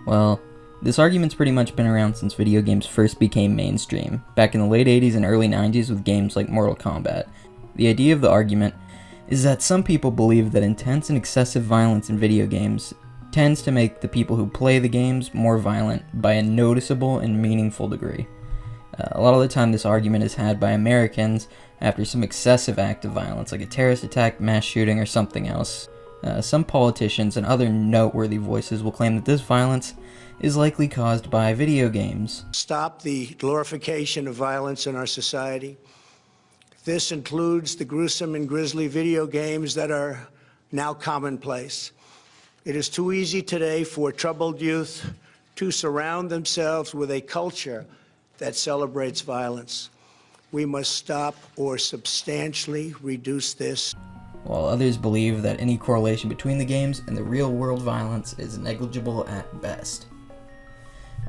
Well, this argument's pretty much been around since video games first became mainstream, back in the late 80s and early 90s with games like Mortal Kombat. The idea of the argument is that some people believe that intense and excessive violence in video games tends to make the people who play the games more violent by a noticeable and meaningful degree. A lot of the time this argument is had by Americans after some excessive act of violence, like a terrorist attack, mass shooting, or something else. Some politicians and other noteworthy voices will claim that this violence is likely caused by video games. Stop the glorification of violence in our society. This includes the gruesome and grisly video games that are now commonplace. It is too easy today for troubled youth to surround themselves with a culture that celebrates violence. We must stop or substantially reduce this. While others believe that any correlation between the games and the real-world violence is negligible at best.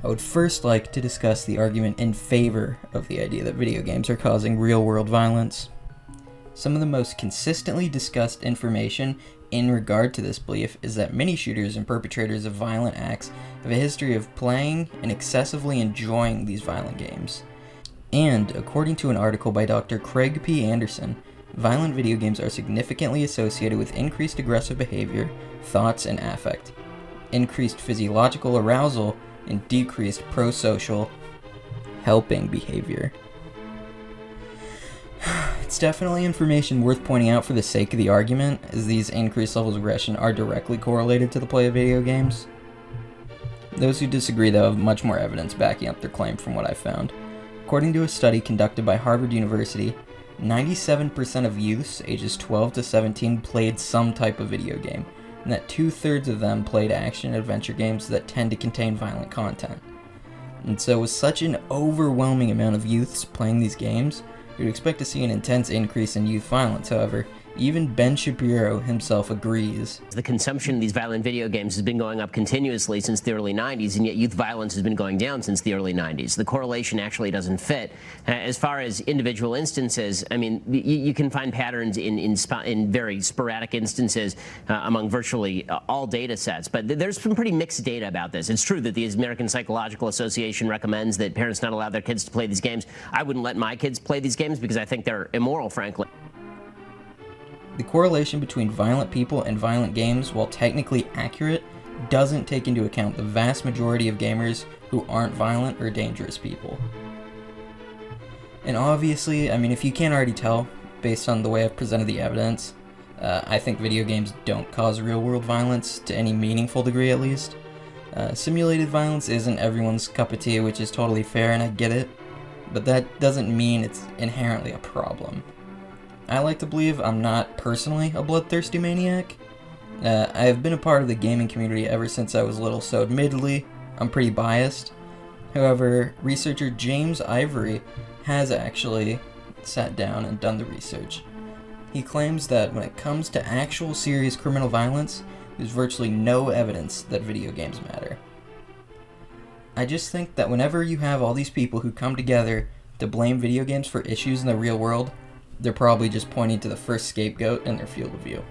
I would first like to discuss the argument in favor of the idea that video games are causing real-world violence. Some of the most consistently discussed information in regard to this belief is that many shooters and perpetrators of violent acts have a history of playing and excessively enjoying these violent games. And, according to an article by Dr. Craig P. Anderson, violent video games are significantly associated with increased aggressive behavior, thoughts, and affect, increased physiological arousal, and decreased pro-social helping behavior. It's definitely information worth pointing out for the sake of the argument, as these increased levels of aggression are directly correlated to the play of video games. Those who disagree, though, have much more evidence backing up their claim from what I found. According to a study conducted by Harvard University, 97% of youths ages 12 to 17 played some type of video game, and that 2/3 of them played action and adventure games that tend to contain violent content. And so with such an overwhelming amount of youths playing these games, you'd expect to see an intense increase in youth violence. However, even Ben Shapiro himself agrees. The consumption of these violent video games has been going up continuously since the early 90s, and yet youth violence has been going down since the early 90s. The correlation actually doesn't fit. As far as individual instances, I mean, you can find patterns in very sporadic instances among virtually all data sets, but there's some pretty mixed data about this. It's true that the American Psychological Association recommends that parents not allow their kids to play these games. I wouldn't let my kids play these games because I think they're immoral, frankly. The correlation between violent people and violent games, while technically accurate, doesn't take into account the vast majority of gamers who aren't violent or dangerous people. And obviously, I mean, if you can't already tell, based on the way I've presented the evidence, I think video games don't cause real-world violence, to any meaningful degree at least. Simulated violence isn't everyone's cup of tea, which is totally fair, and I get it, but that doesn't mean it's inherently a problem. I like to believe I'm not personally a bloodthirsty maniac. I have been a part of the gaming community ever since I was little, so admittedly, I'm pretty biased. However, researcher James Ivory has actually sat down and done the research. He claims that when it comes to actual serious criminal violence, there's virtually no evidence that video games matter. I just think that whenever you have all these people who come together to blame video games for issues in the real world, they're probably just pointing to the first scapegoat in their field of view.